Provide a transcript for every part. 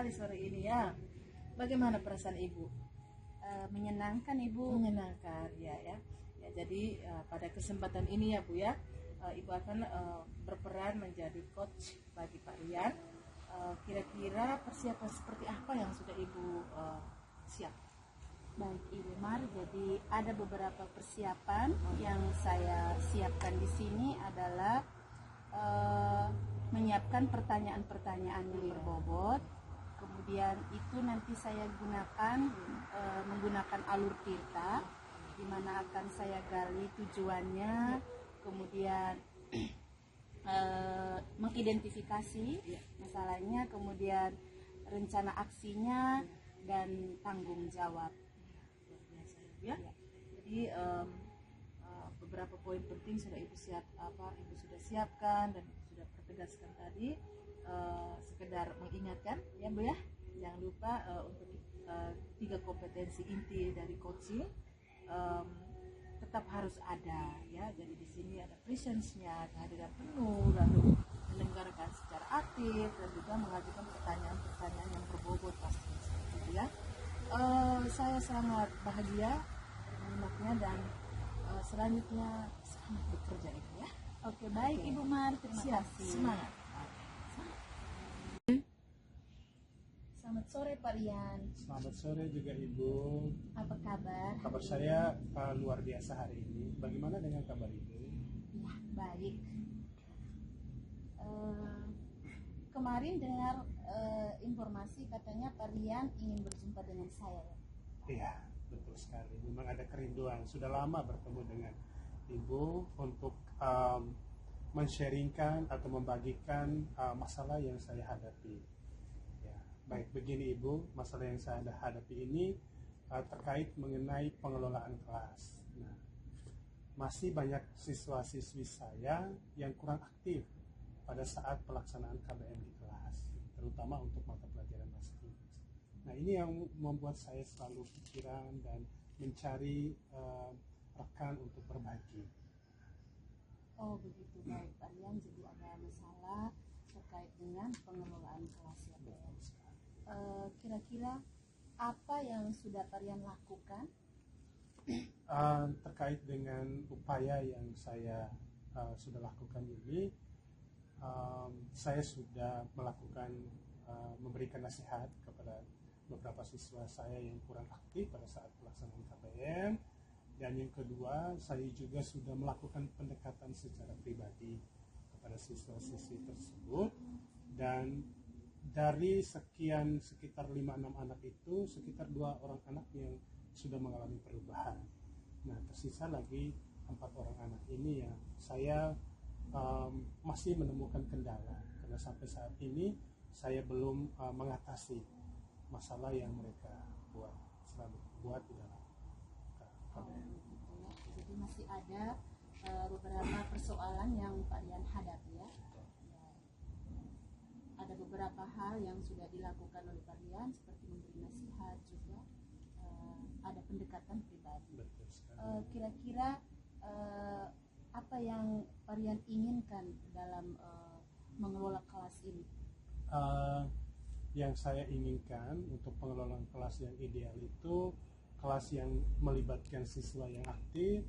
sekali sore ini ya. Bagaimana perasaan Ibu? Menyenangkan Ibu. Menyenangkan ya. Ya jadi pada kesempatan ini ya Bu ya, Ibu akan berperan menjadi coach bagi Pak Rian. Kira-kira persiapan seperti apa yang sudah Ibu siap? Baik Ibu Mar, jadi ada beberapa persiapan yang saya siapkan di sini adalah menyiapkan pertanyaan-pertanyaan yang berbobot. Kemudian itu nanti saya gunakan menggunakan alur tirta, di mana akan saya gali tujuannya, kemudian mengidentifikasi masalahnya, kemudian rencana aksinya dan tanggung jawab. Luar biasa ya. Jadi beberapa poin penting sudah Ibu sudah siapkan dan sudah pertegaskan tadi. Sekedar mengingatkan ya Bu ya, jangan lupa untuk 3 kompetensi inti dari coaching tetap harus ada ya. Jadi di sini ada presence-nya, kehadiran penuh, lalu mendengarkan secara aktif dan juga mengajukan pertanyaan-pertanyaan yang berbobot pastinya gitu ya. Saya sangat bahagia menyimaknya dan selanjutnya selamat bekerja Ibu ya. Oke, baik Ibu Mar, terima kasih. Semangat. Selamat sore Pak Rian. Selamat sore juga Ibu. Apa kabar? Kabar saya luar biasa hari ini. Bagaimana dengan kabar Ibu? Ya, baik. Kemarin dengar informasi katanya Pak Rian ingin berjumpa dengan saya. Iya, betul sekali. Memang ada kerinduan. Sudah lama bertemu dengan Ibu untuk men-sharingkan atau membagikan masalah yang saya hadapi. Ya, baik begini Ibu, masalah yang saya hadapi ini terkait mengenai pengelolaan kelas. Nah, masih banyak siswa-siswi saya yang kurang aktif pada saat pelaksanaan KBM di kelas, terutama untuk mata pelajaran bahasa Inggris. Nah, ini yang membuat saya selalu pikiran dan mencari rekan untuk berbagi. Oh begitu, baik Pak Rian. Jadi ada masalah terkait dengan pengelolaan kelas ya Pak. Kira-kira apa yang sudah Pak Rian lakukan? Terkait dengan upaya yang saya sudah lakukan ini, saya sudah melakukan memberikan nasihat kepada beberapa siswa saya yang kurang aktif pada saat pelaksanaan KBM. Dan yang kedua, saya juga sudah melakukan pendekatan secara pribadi kepada siswa-siswi tersebut. Dan dari sekitar 5-6 anak itu, sekitar 2 orang anak yang sudah mengalami perubahan. Nah, tersisa lagi 4 orang anak ini yang saya masih menemukan kendala. Karena sampai saat ini saya belum mengatasi masalah yang mereka selalu buat di dalam KBM. Jadi masih ada beberapa persoalan yang Pak Rian hadapi ya. Ada beberapa hal yang sudah dilakukan oleh Pak Rian seperti memberi nasihat juga, ada pendekatan pribadi. Kira-kira apa yang Pak Rian inginkan dalam mengelola kelas ini? Yang saya inginkan untuk pengelolaan kelas yang ideal itu kelas yang melibatkan siswa yang aktif,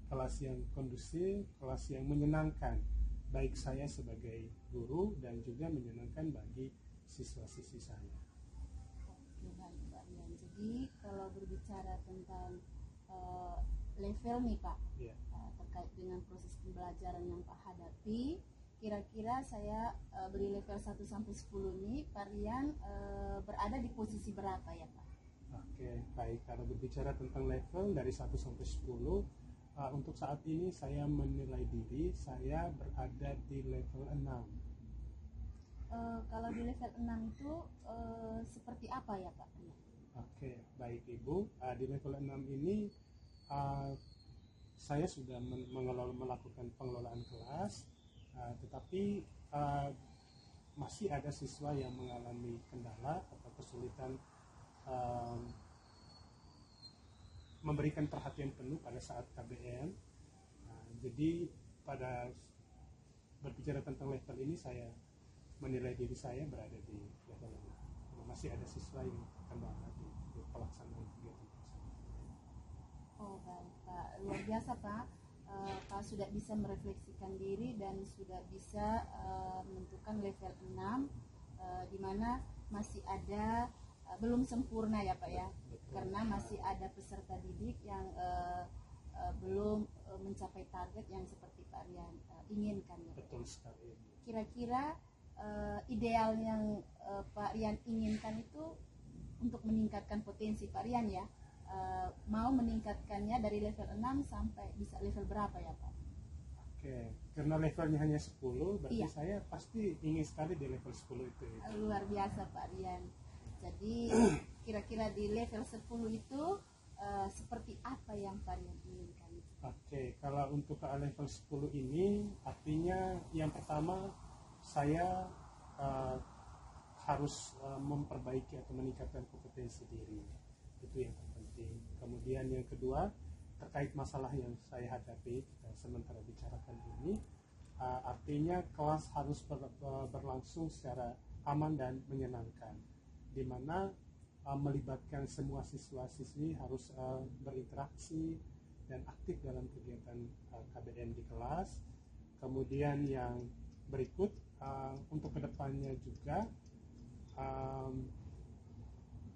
kelas yang kondusif, kelas yang menyenangkan baik saya sebagai guru dan juga menyenangkan bagi siswa-siswi saya. Oke, baik Pak Rian. Jadi kalau berbicara tentang level nih Pak, Yeah. Terkait dengan proses pembelajaran yang Pak hadapi, kira-kira saya beri level 1 sampai 10 nih, Pak Rian berada di posisi berapa ya Pak? Oke, baik. Kalau berbicara tentang level dari 1 sampai 10, untuk saat ini saya menilai diri saya berada di level 6. Kalau di level 6 itu seperti apa ya Pak? Oke, baik Ibu. Di level 6 ini saya sudah melakukan pengelolaan kelas, tetapi masih ada siswa yang mengalami kendala atau kesulitan memberikan perhatian penuh pada saat KBM. Jadi pada berbicara tentang level ini saya menilai diri saya berada di level 6. masih ada siswa yang terkendala di pelaksanaan kegiatan tersebut. Oh baik Pak, luar biasa Pak. Pak sudah bisa merefleksikan diri dan sudah bisa menentukan level 6 di mana masih ada belum sempurna ya Pak ya. Betul. Karena masih ada peserta didik yang belum mencapai target yang seperti Pak Rian inginkan ya Pak. Betul sekali. Kira-kira ideal yang Pak Rian inginkan itu untuk meningkatkan potensi Pak Rian ya, mau meningkatkannya dari level 6 sampai bisa level berapa ya Pak? Oke, karena levelnya hanya 10, berarti Iya. saya pasti ingin sekali di level 10 itu. Luar biasa Pak Rian. Jadi kira-kira di level 10 itu seperti apa yang Pak Rian inginkan? Oke, kalau untuk ke level 10 ini artinya yang pertama saya harus memperbaiki atau meningkatkan kompetensi diri. Itu yang terpenting. Kemudian yang kedua, terkait masalah yang saya hadapi sementara bicarakan ini, artinya kelas harus berlangsung secara aman dan menyenangkan, di mana melibatkan semua siswa-siswi harus berinteraksi dan aktif dalam kegiatan KBM di kelas. Kemudian yang berikut, untuk kedepannya juga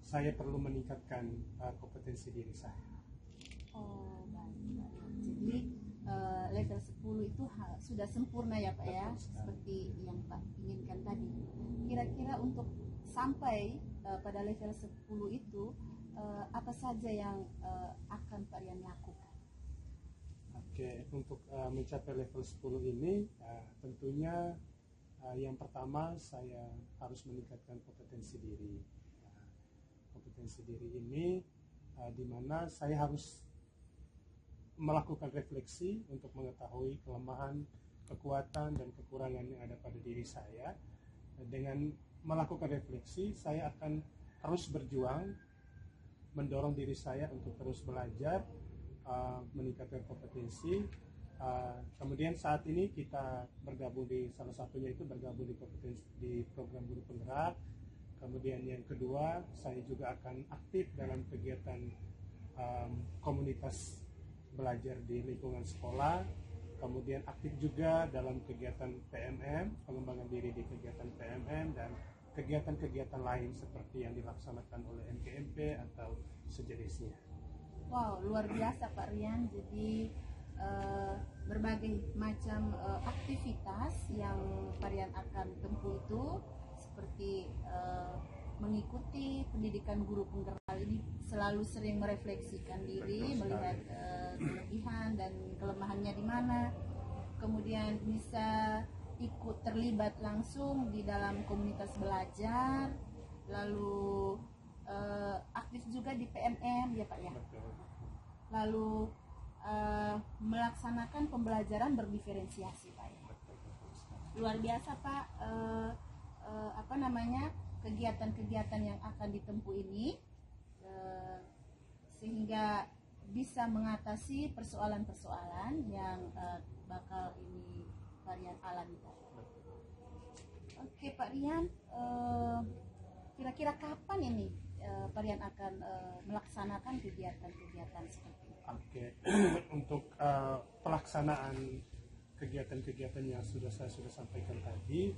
saya perlu meningkatkan kompetensi diri saya. Oh baik. Jadi level 10 itu sudah sempurna ya Pak ya, Betul sekali. seperti yang Pak inginkan tadi. Kira-kira untuk sampai pada level 10 itu apa saja yang akan Pak Rian lakukan? Oke, untuk mencapai level 10 ini tentunya yang pertama saya harus meningkatkan kompetensi diri. Kompetensi diri ini di mana saya harus melakukan refleksi untuk mengetahui kelemahan, kekuatan, dan kekurangan yang ada pada diri saya. Dengan melakukan refleksi, saya akan terus berjuang, mendorong diri saya untuk terus belajar, meningkatkan kompetensi. Kemudian saat ini kita bergabung di salah satunya itu bergabung di program guru penggerak. Kemudian yang kedua, saya juga akan aktif dalam kegiatan komunitas belajar di lingkungan sekolah. Kemudian aktif juga dalam kegiatan PMM, pengembangan diri di kegiatan PMM, dan kegiatan-kegiatan lain seperti yang dilaksanakan oleh MKMP atau sejenisnya. Wow, luar biasa Pak Rian. Jadi berbagai macam aktivitas yang Pak Rian akan tempuh itu seperti mengikuti pendidikan guru penggerak ini, selalu sering merefleksikan diri, melihat kelebihan dan kelemahannya di mana, kemudian bisa ikut terlibat langsung di dalam komunitas belajar, lalu aktif juga di PMM ya Pak ya. Lalu melaksanakan pembelajaran berdiferensiasi Pak ya. Luar biasa Pak. Kegiatan-kegiatan yang akan ditempuh ini sehingga bisa mengatasi persoalan-persoalan yang bakal ini Pak Rian alami. Oke Pak Rian, kira-kira kapan ini Pak Rian akan melaksanakan kegiatan-kegiatan seperti ini? Oke, untuk pelaksanaan kegiatan-kegiatan yang saya sudah sampaikan tadi,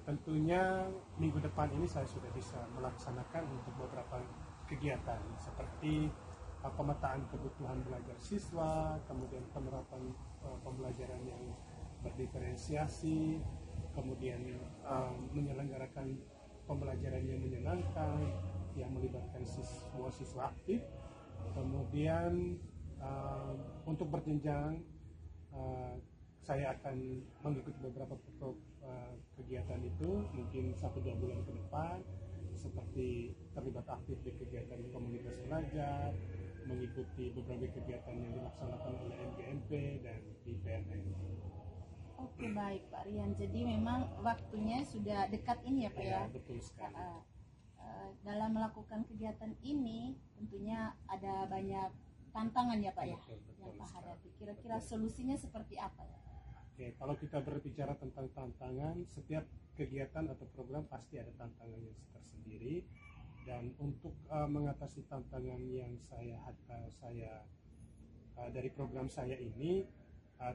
tentunya minggu depan ini saya sudah bisa melaksanakan untuk beberapa kegiatan seperti pemetaan kebutuhan belajar siswa, kemudian penerapan pembelajaran yang berdiferensiasi, kemudian menyelenggarakan pembelajaran yang menyenangkan yang melibatkan semua siswa aktif. Kemudian untuk berjenjang saya akan mengikuti beberapa kegiatan itu mungkin 1-2 bulan ke depan, seperti terlibat aktif di kegiatan komunitas belajar, mengikuti beberapa kegiatan yang dilaksanakan oleh MGMP dan di PMM. Oke baik Pak Rian, jadi memang waktunya sudah dekat ini ya Pak ya. Betul sekali. Dalam melakukan kegiatan ini tentunya ada banyak tantangan ya Pak ya, yang Pak hadapi. Kira-kira solusinya seperti apa ya? Oke, kalau kita berbicara tentang tantangan, setiap kegiatan atau program pasti ada tantangannya tersendiri. Dan untuk mengatasi tantangan yang dari program saya ini,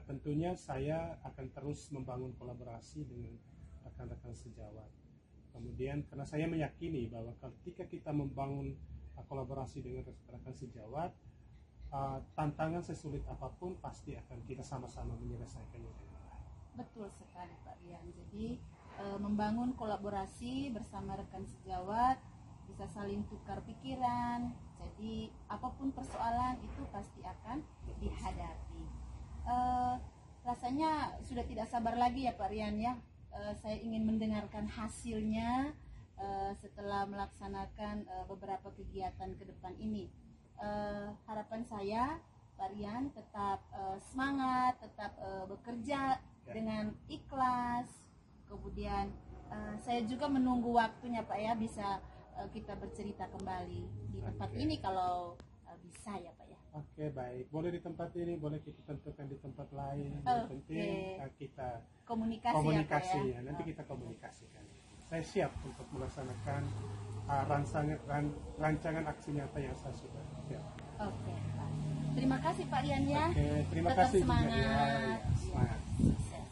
tentunya saya akan terus membangun kolaborasi dengan rekan-rekan sejawat. Kemudian karena saya meyakini bahwa ketika kita membangun kolaborasi dengan rekan-rekan sejawat, tantangan sesulit apapun pasti akan kita sama-sama menyelesaikannya dengan baik. Betul sekali Pak Rian. Jadi membangun kolaborasi bersama rekan sejawat, bisa saling tukar pikiran. Jadi apapun persoalan itu pasti akan dihadapi. Rasanya sudah tidak sabar lagi ya Pak Rian ya. Saya ingin mendengarkan hasilnya setelah melaksanakan beberapa kegiatan ke depan ini. Harapan saya Pak Rian tetap semangat, tetap bekerja dengan ikhlas. Kemudian saya juga menunggu waktunya Pak ya, bisa kita bercerita kembali di tempat ini kalau bisa ya Pak ya. Oke, baik. Boleh di tempat ini, boleh kita tentukan di tempat lain. Yang penting kita komunikasi ya. Nanti kita komunikasikan. Saya siap untuk melaksanakan rancangan aksi nyata yang saya sudah siap. Oke, Pak. Terima kasih Pak Rian ya. Oke, terima Tetap kasih semangat. juga ya. Semangat. Sukses.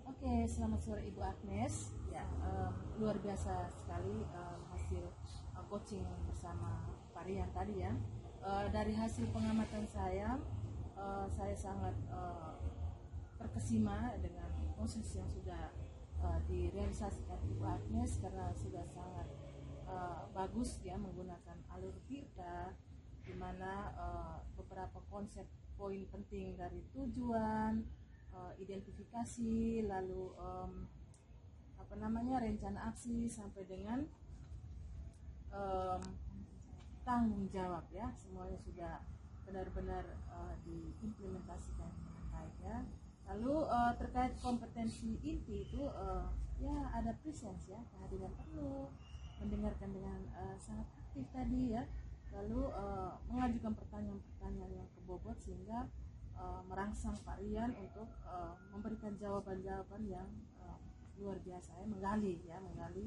Oke, selamat sore Ibu Agnes. Ya, luar biasa sekali hasil coaching bersama Pak Rian tadi ya. Dari hasil pengamatan saya sangat terkesima dengan proses yang sudah direalisasikan Ibu Agnes, karena sudah sangat bagus ya menggunakan alur Tirta, di mana beberapa konsep poin penting dari tujuan, identifikasi, lalu rencana aksi sampai dengan tanggung jawab ya, semuanya sudah benar-benar diimplementasikan dengan baik ya. Lalu terkait kompetensi inti itu ya ada presence ya, kehadiran penuh, mendengarkan dengan sangat aktif tadi ya, lalu mengajukan pertanyaan-pertanyaan yang kebobot sehingga merangsang Pak Rian untuk memberikan jawaban-jawaban yang luar biasa ya, menggali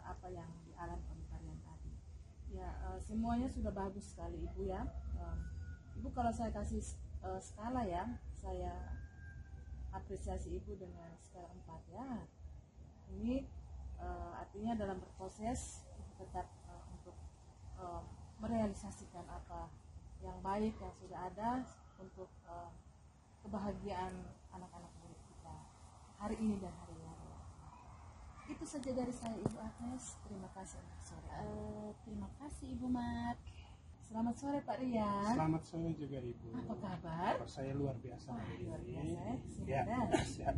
apa yang dialami oleh Pak Rian tadi ya. Semuanya sudah bagus sekali Ibu ya. Ibu kalau saya kasih skala ya, saya apresiasi Ibu dengan skala 4 ya. Ini artinya dalam berproses tetap untuk merealisasikan apa yang baik yang sudah ada untuk kebahagiaan anak-anak murid kita hari ini dan hari lalu. Itu saja dari saya Ibu Agnes. Terima kasih untuk sore. Terima kasih Ibu Mat. Selamat sore Pak Rian. Selamat sore juga Ibu. Apa kabar? Kabar saya luar biasa hari Luar ini. biasa Ya, ya. siap.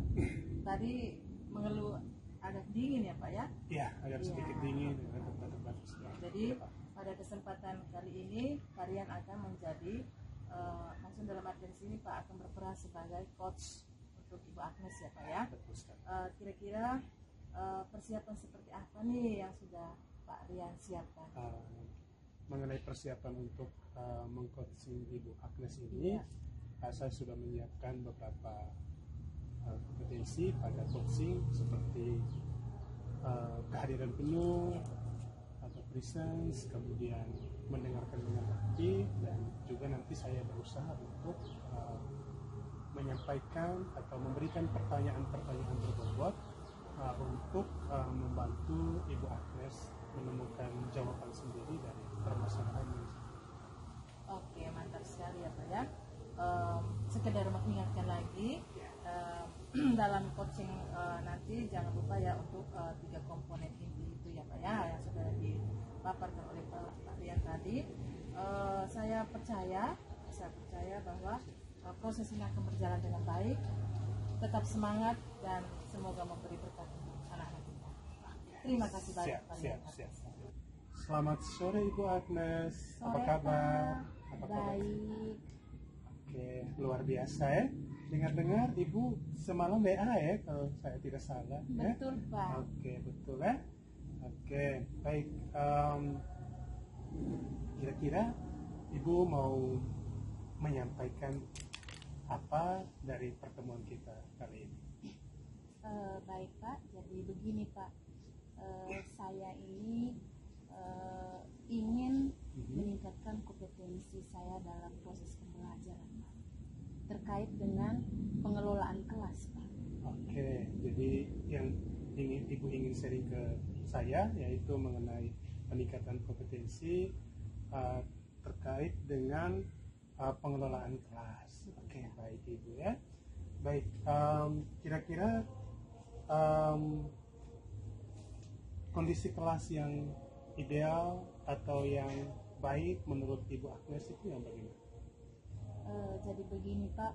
Tadi mengeluh agak dingin ya Pak ya. Ya, agak sedikit dingin dengan tempat-tempat sedang. Jadi Ya, Pak. pada kesempatan kali ini Pak Rian akan menjadi langsung dalam artian sini Pak akan berperan sebagai coach untuk Ibu Agnes ya Pak ya. Betul sekali. Kira-kira persiapan seperti apa nih yang sudah Pak Rian siapkan? Mengenai persiapan untuk mengcoaching Ibu Agnes ini, saya sudah menyiapkan beberapa kompetensi pada coaching seperti kehadiran penuh atau presence, kemudian mendengarkan dengan hati, dan juga nanti saya berusaha untuk menyampaikan atau memberikan pertanyaan-pertanyaan berbobot untuk membantu Ibu Agnes menemukan jawaban sendiri dari permasalahan ini. Oke, mantap sekali ya Pak ya. Sekedar mengingatkan lagi, dalam coaching nanti jangan lupa ya untuk 3 komponen inti itu ya Pak ya, yang sudah dipaparkan oleh Pak Rian tadi. Saya percaya bahwa proses ini akan berjalan dengan baik. Tetap semangat dan semoga memberi berkat untuk anak-anak kita. Terima kasih banyak Pak Rian. Siap. Selamat sore Ibu Agnes. Sore, apa kabar? Pak. Apa kabar? Baik. Oke, luar biasa ya. Dengar-dengar Ibu semalam WA ya kalau saya tidak salah. Betul ya? Pak. Oke, betul ya. Oke, baik. Kira-kira Ibu mau menyampaikan apa dari pertemuan kita kali ini? Baik Pak, jadi begini Pak, saya ini ingin meningkatkan kompetensi saya dalam proses pembelajaran, Pak, terkait dengan pengelolaan kelas, Pak. Oke, jadi yang Ibu ingin sharing ke saya yaitu mengenai peningkatan kompetensi terkait dengan pengelolaan kelas. Oke, baik Ibu ya. Baik, kira-kira kondisi kelas yang ideal atau yang baik menurut Ibu Agnes itu yang bagaimana? Jadi begini Pak,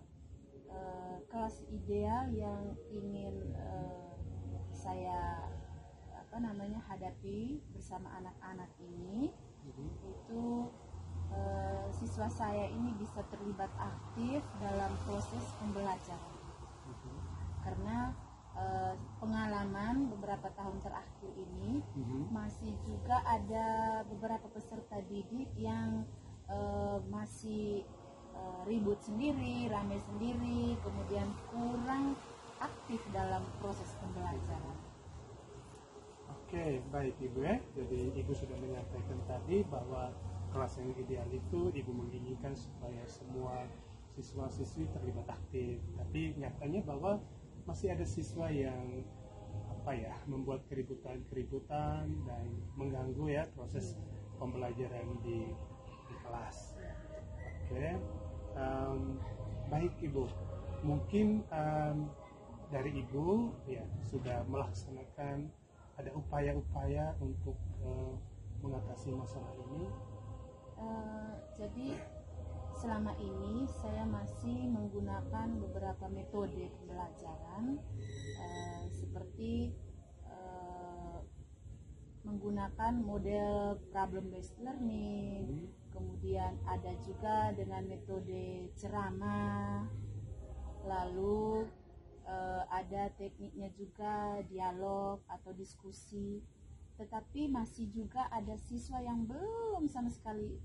kelas ideal yang ingin saya hadapi bersama anak-anak ini itu siswa saya ini bisa terlibat aktif dalam proses pembelajaran, karena pengalaman beberapa tahun terakhir ini masih juga ada beberapa peserta didik yang masih ribut sendiri, ramai sendiri, kemudian kurang aktif dalam proses pembelajaran. Oke, baik Ibu ya. Jadi Ibu sudah menyampaikan tadi bahwa kelas yang ideal itu Ibu menginginkan supaya semua siswa-siswi terlibat aktif. Tapi nyatanya bahwa masih ada siswa yang membuat keributan dan mengganggu ya proses pembelajaran di kelas. Oke, baik Ibu. Mungkin dari Ibu ya sudah melaksanakan ada upaya-upaya untuk mengatasi masalah ini. Jadi selama ini saya masih menggunakan beberapa metode pembelajaran seperti menggunakan model problem based learning, kemudian ada juga dengan metode ceramah, lalu ada tekniknya juga dialog atau diskusi. Tetapi masih juga ada siswa yang belum sama sekali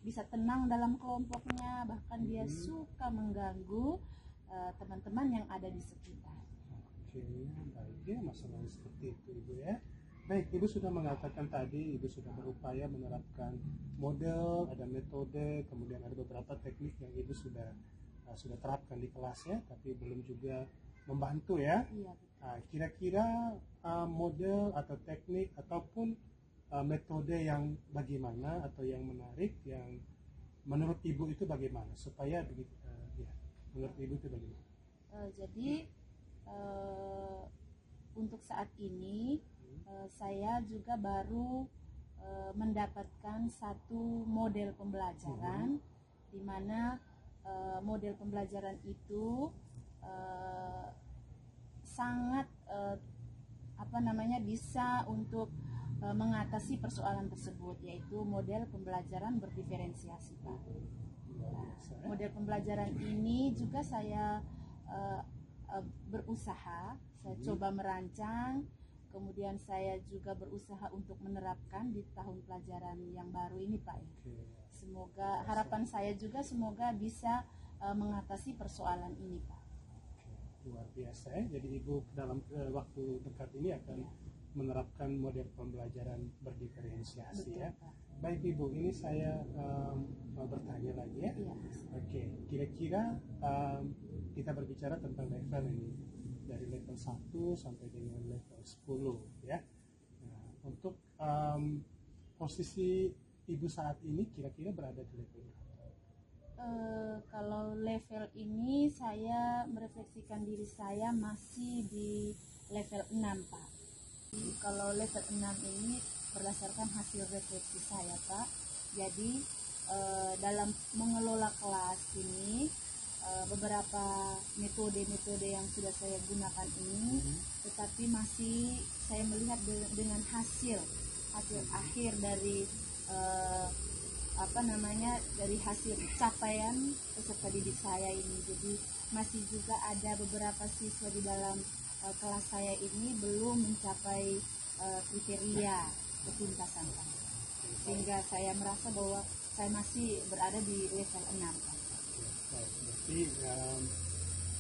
bisa tenang dalam kelompoknya, bahkan dia suka mengganggu teman-teman yang ada di sekitar. Oke, baik ya, masalah seperti itu Ibu ya. Baik, Ibu sudah mengatakan tadi Ibu sudah berupaya menerapkan model, ada metode, kemudian ada beberapa teknik yang Ibu sudah terapkan di kelas ya, tapi belum juga membantu ya. Iya, kira-kira model atau teknik ataupun metode yang bagaimana atau yang menarik yang menurut Ibu itu bagaimana supaya begitu ya, menurut Ibu itu bagaimana? Jadi untuk saat ini saya juga baru mendapatkan satu model pembelajaran di mana model pembelajaran itu sangat bisa untuk mengatasi persoalan tersebut, yaitu model pembelajaran berdiferensiasi, Pak. Model pembelajaran ini juga saya berusaha, saya coba merancang, kemudian saya juga berusaha untuk menerapkan di tahun pelajaran yang baru ini, Pak. Semoga harapan saya juga semoga bisa mengatasi persoalan ini, Pak. Luar biasa ya. Jadi Ibu dalam waktu dekat ini akan menerapkan model pembelajaran berdiferensiasi. Betul, ya. Pak. Baik Ibu, ini saya mau bertanya lagi ya. Oke, kira-kira kita berbicara tentang level ini dari level 1 sampai dengan level 10 ya. Nah, untuk posisi Ibu saat ini kira-kira berada di level berapa? Kalau level ini saya merefleksikan diri saya masih di level 6, Pak. Kalau level 6 ini berdasarkan hasil refleksi saya, Pak. Jadi dalam mengelola kelas ini beberapa metode-metode yang sudah saya gunakan ini, tetapi masih saya melihat dengan hasil akhir dari dari hasil capaian peserta didik saya ini. Jadi masih juga ada beberapa siswa di dalam kelas saya ini belum mencapai kriteria ketuntasan, sehingga saya merasa bahwa saya masih berada di level 6. Berarti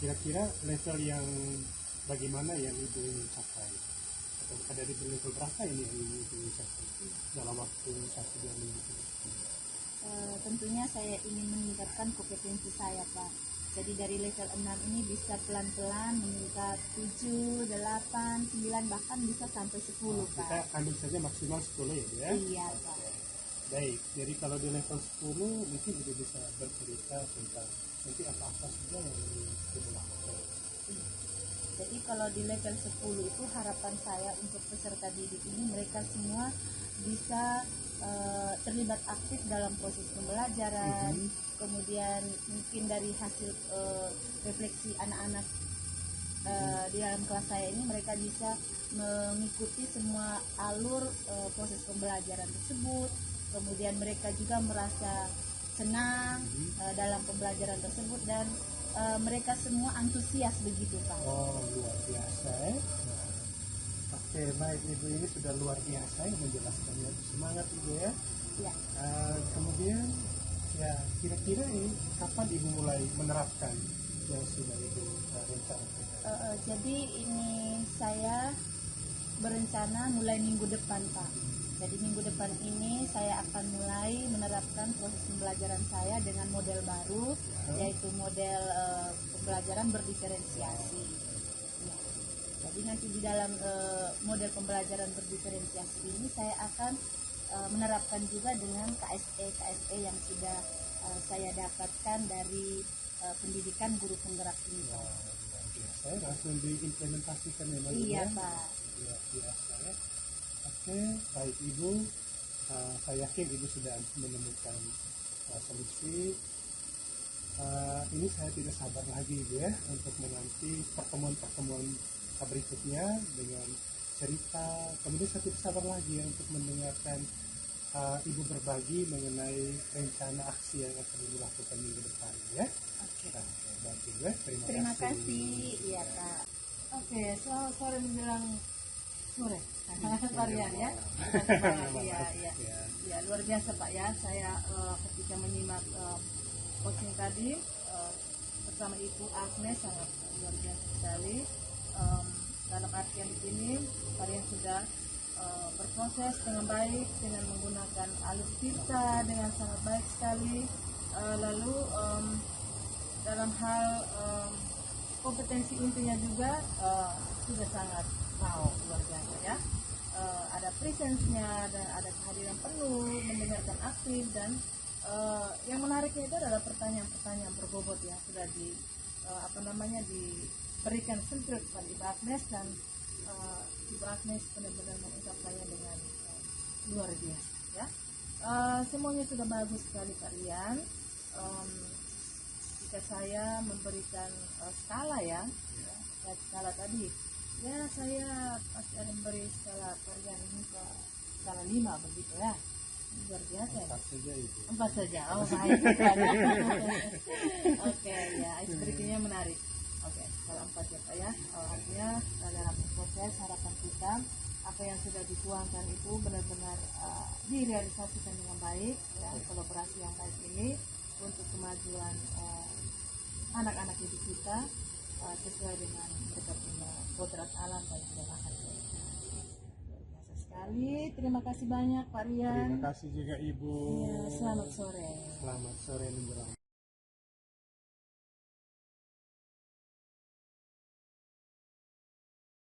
kira-kira level yang bagaimana yang Ibu ingin capai? Ada di level berapa ini yang diusahakan dalam waktu 1-2 minggu? Tentunya saya ingin meningkatkan kompetensi saya, Pak. Jadi dari level 6 ini bisa pelan-pelan meningkat 7, 8, 9, bahkan bisa sampai 10, Pak. Kita ambil saja maksimal 10 ya? Iya, Pak. Baik, jadi kalau di level 10 mungkin Ibu bisa bercerita tentang nanti apa-apa saja yang Ibu lakukan. Jadi kalau di level 10 itu harapan saya untuk peserta didik ini mereka semua bisa terlibat aktif dalam proses pembelajaran, kemudian mungkin dari hasil refleksi anak-anak di dalam kelas saya ini mereka bisa mengikuti semua alur proses pembelajaran tersebut, kemudian mereka juga merasa senang dalam pembelajaran tersebut dan mereka semua antusias begitu, Pak. Oh, luar biasa ya. Oke, baik, Ibu ini sudah luar biasa ya menjelaskannya. Semangat Ibu ya. Ya. Kemudian ya kira-kira ini kapan Ibu mulai menerapkan yang sudah Ibu rencanakan? Jadi ini saya berencana mulai minggu depan, Pak. Jadi minggu depan ini saya akan mulai menerapkan proses pembelajaran saya dengan model baru, yaitu model pembelajaran berdiferensiasi. Ya. Jadi nanti di dalam model pembelajaran berdiferensiasi ini saya akan menerapkan juga dengan KSE yang sudah saya dapatkan dari pendidikan guru penggerak ini, Pak. Saya langsung diimplementasikan memang. Iya, Pak. Ya, biasa ya. Oke, baik Ibu, saya yakin Ibu sudah menemukan solusi. Ini saya tidak sabar lagi Ibu ya untuk menanti pertemuan-pertemuan berikutnya dengan cerita. Kemudian saya tidak sabar lagi ya untuk mendengarkan Ibu berbagi mengenai rencana aksi yang akan Ibu lakukan minggu depan ya. Oke. Baik Ibu ya, Terima kasih. Iya, Pak. Oke, selamat sore menjelang sore. Varian ya. Ya, luar biasa Pak ya. Saya ketika menyimak coaching tadi bersama Ibu Agnes sangat luar biasa sekali. Dalam artian begini, varian sudah berproses dengan baik dengan menggunakan alur kita dengan sangat baik sekali. Lalu dalam hal kompetensi intinya juga sudah sangat luar biasa ya. Ada presence-nya dan ada kehadiran penuh, mendengarkan aktif dan yang menariknya itu adalah pertanyaan-pertanyaan berbobot ya sudah diberikan sentuh kepada Ibu Agnes dan Ibu Agnes benar-benar mengungkapkannya dengan luar biasa ya. Semuanya sudah bagus sekali Varian. Jika saya memberikan skala ya, skala tadi ya saya pasti akan memberi skala Varian ini ke skala 5 begitu ya. Luar biasa ya. 4 saja Ibu. 4 saja. Oh baik. Oke ya, berikutnya menarik. Oke, skala 4 ya Pak ya. Artinya dalam proses harapan kita apa yang sudah dituangkan itu benar-benar direalisasikan dengan baik ya, kolaborasi yang baik ini untuk kemajuan anak-anak didik kita sesuai dengan mereka punya kodrat alam dan juga bakat mereka. Luar biasa sekali. Terima kasih banyak Pak Rian. Terima kasih juga Ibu. Ya, selamat sore. Selamat sore menjelang